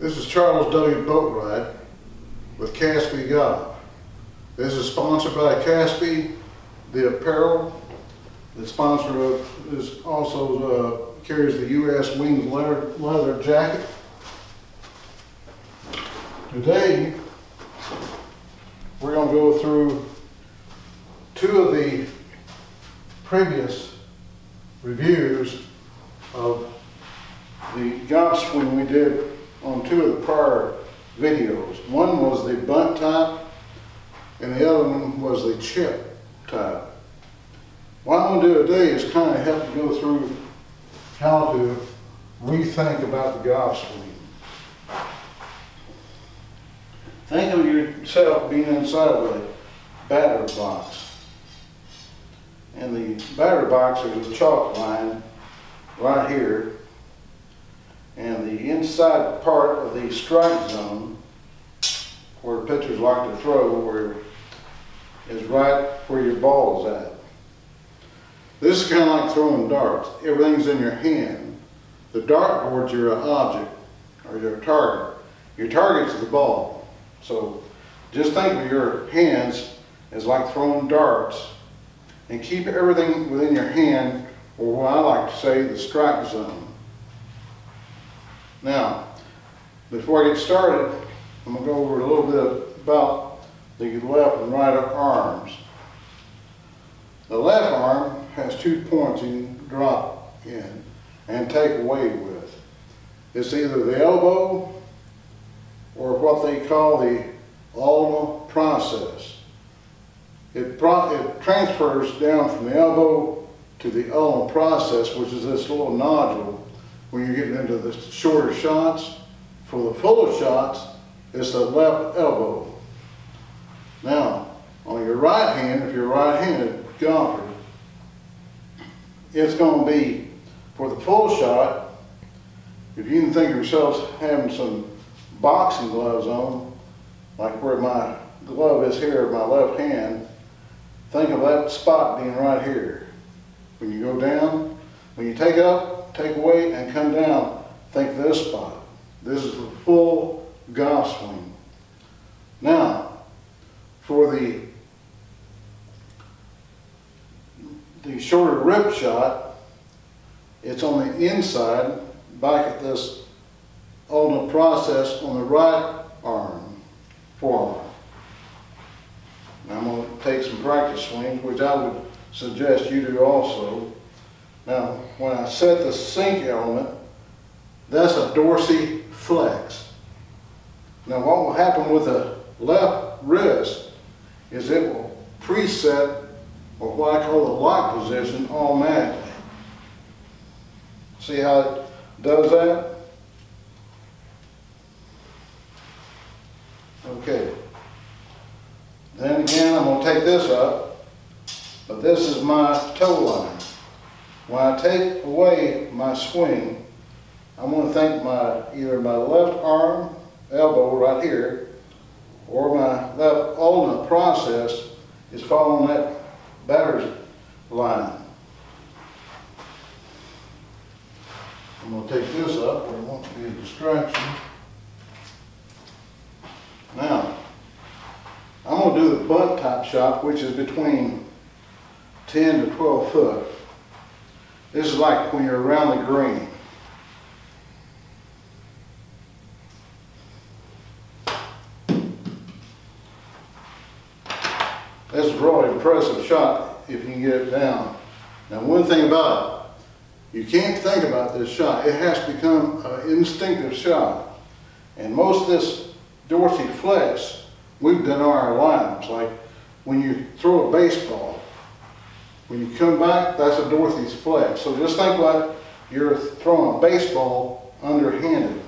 This is Charles W. Boat Ride with Caspi Golf. This is sponsored by Caspi, the apparel. The sponsor is also carries the U.S. Wings leather jacket. Today, we're going to go through two of the previous reviews of the golf swing we did on two of the prior videos. One was the bunt type and the other one was the chip type. What I'm going to do today is kind of help you go through how to rethink about the golf swing. Think of yourself being inside of a batter box. And the batter box is a chalk line right here. And the inside part of the strike zone, where pitchers like to throw, is right where your ball is at. This is kind of like throwing darts. Everything's in your hand. The dartboard's your object, or your target. Your target's the ball. So just think of your hands as like throwing darts, and keep everything within your hand, or what I like to say, the strike zone. Now, before I get started, I'm going to go over a little bit about the left and right arms. The left arm has 2 points you can drop in and take away with. It's either the elbow or what they call the ulna process. It transfers down from the elbow to the ulna process, which is this little nodule when you're getting into the shorter shots. For the fuller shots, it's the left elbow. Now, on your right hand, if you're a right-handed golfer, it's going to be, for the full shot, if you can think of yourselves having some boxing gloves on, like where my glove is here, my left hand, think of that spot being right here. When you go down, when you take up, take away, and come down, think of this spot. This is the full golf swing. Now, for the shorter rip shot, it's on the inside, back at this ulna process on the right arm, forearm. Now I'm going to take some practice swings, which I would suggest you do also. Now, when I set the sink element, that's a dorsey flex. Now, what will happen with the left wrist is it will preset, or what I call the lock position, automatically. See how it does that? Okay. Then again, I'm going to take this up, but this is my toe line. When I take away my swing, I'm going to think either my left arm, elbow right here, or my left ulna process is following that batter's line. I'm going to take this up, where it won't be a distraction. Now, I'm going to do the bunt type shot, which is between 10 to 12 foot. This is like when you're around the green. That's a really impressive shot if you can get it down. Now, one thing about it, you can't think about this shot. It has to become an instinctive shot. And most of this dorsey flex, we've done our lines. Like when you throw a baseball, when you come back, that's a dorsey flex. So just think like you're throwing a baseball underhanded.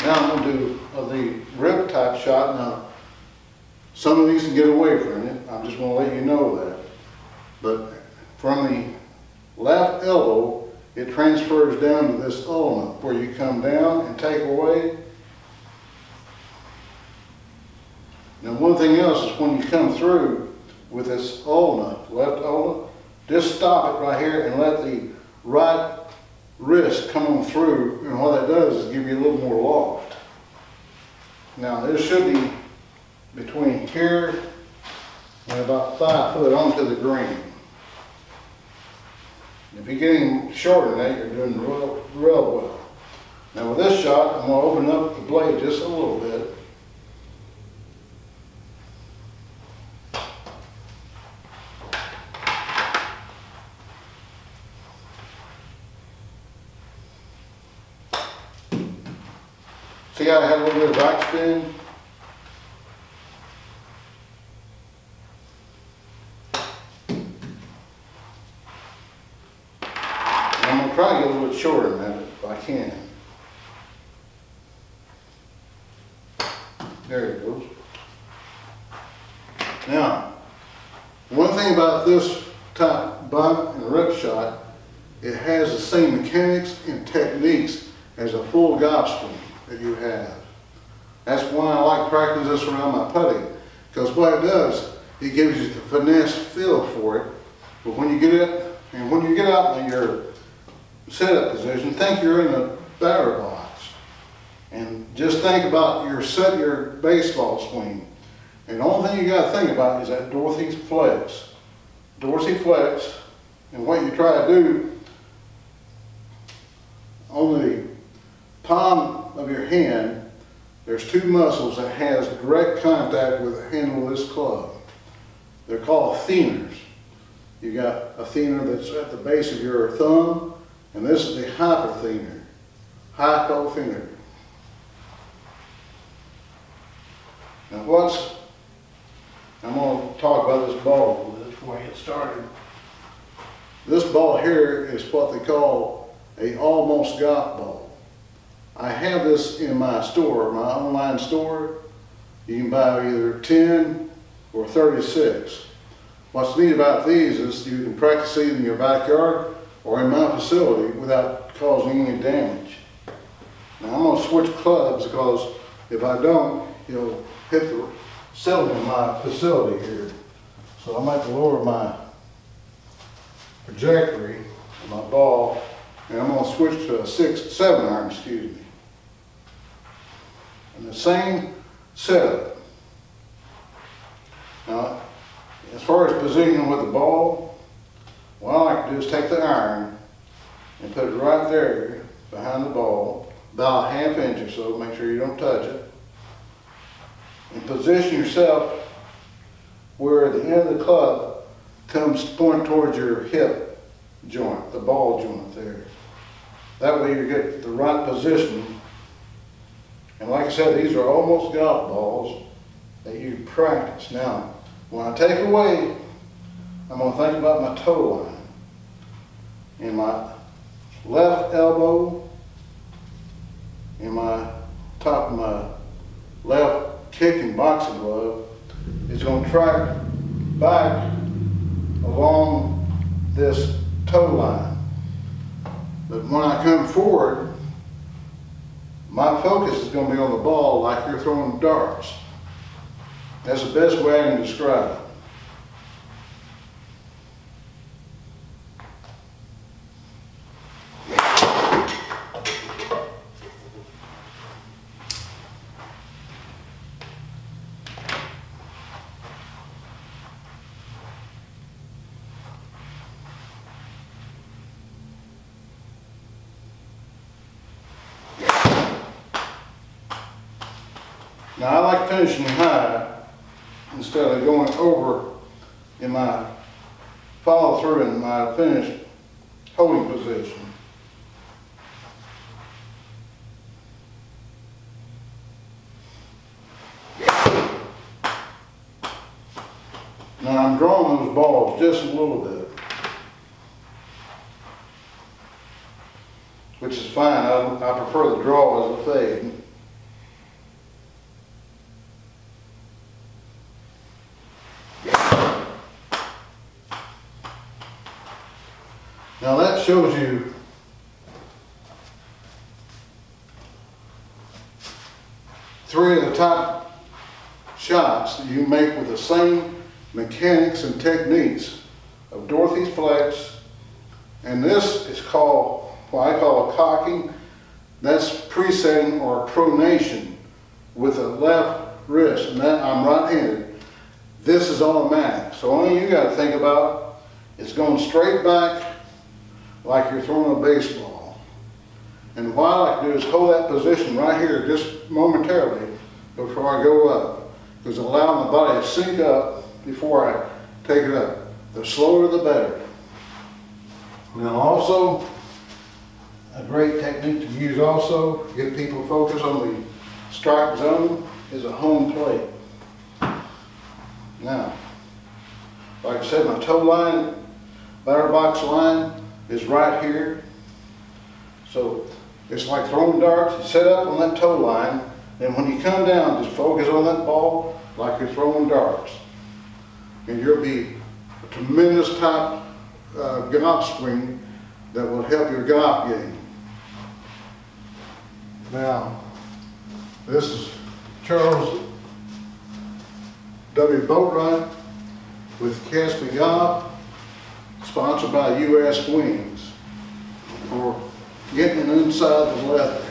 Now I'm going to do the rip type shot. Now, some of these can get away from it. I'm just going to let you know that. But from the left elbow, it transfers down to this ulna where you come down and take away. Now one thing else is when you come through with this ulna, left ulna, just stop it right here and let the right wrist come on through, and what that does is give you a little more loft. Now this should be between here and about 5 foot onto the green. If you're getting shorter than that, you're doing real well. Now with this shot, I'm going to open up the blade just a little bit. See how I have a little bit of back spin? I'm going to try to get a little bit shorter than that if I can. There it goes. Now, one thing about this type bunt and rip shot, it has the same mechanics and techniques as a full golf swing that you have. That's why I like practicing this around my putting, because what it does, it gives you the finesse feel for it. But when you get it, and when you get out in your setup position, think you're in a batter box, and just think about your baseball swing. And the only thing you got to think about is that dorsal flex. Dorsal flex, and what you try to do on the palm of your hand, there's two muscles that has direct contact with the handle of this club. They're called theaners. You got a theaner that's at the base of your thumb, and this is the hypothenar. Hypothenar. Now I'm going to talk about this ball a little bit before I get started. This ball here is what they call a almost golf ball. I have this in my store, my online store. You can buy either 10 or 36. What's neat about these is you can practice these in your backyard or in my facility without causing any damage. Now I'm going to switch clubs because if I don't, you'll hit the ceiling in my facility here. So I might lower my trajectory of my ball, and I'm going to switch to a 7 iron, excuse me. And the same setup. Now, as far as positioning with the ball, what I like to do is take the iron and put it right there behind the ball, about a ½ inch or so, make sure you don't touch it. And position yourself where the end of the club comes point towards your hip joint, the ball joint there. That way you get the right position. And like I said, these are almost golf balls that you practice. Now, when I take away, I'm going to think about my toe line. And my left elbow and my top of my left kicking boxing glove is going to track back along this toe line. But when I come forward, my focus is going to be on the ball like you're throwing darts. That's the best way I can describe it. Now I like finishing high instead of going over in my follow through in my finished holding position. Now I'm drawing those balls just a little bit, which is fine. I prefer the draw as a fade. Now that shows you three of the top shots that you make with the same mechanics and techniques of Dorothy's flex. And this is called, what I call a cocking. That's presetting or pronation with a left wrist, and that I'm right-handed. This is automatic, so only you got to think about is going straight back like you're throwing a baseball. And what I like to do is hold that position right here just momentarily before I go up, because allowing the body to sink up before I take it up. The slower the better. Now also, a great technique to use also to get people focused on the strike zone is a home plate. Now, like I said, my toe line, batter box line is right here. So it's like throwing darts. You set up on that toe line, and when you come down, just focus on that ball like you're throwing darts. And you'll be a tremendous top golf swing that will help your golf game. Now, this is Charles W. Boatwright with Caspi Golf, sponsored by U.S. Wings, for getting inside the leather.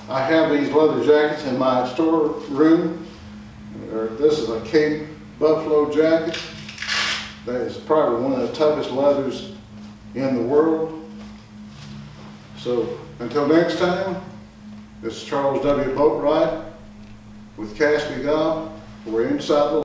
I have these leather jackets in my storeroom. This is a Cape Buffalo jacket. That is probably one of the toughest leathers in the world. So until next time, this is Charles W. Boatwright with Caspi Golf. We're inside the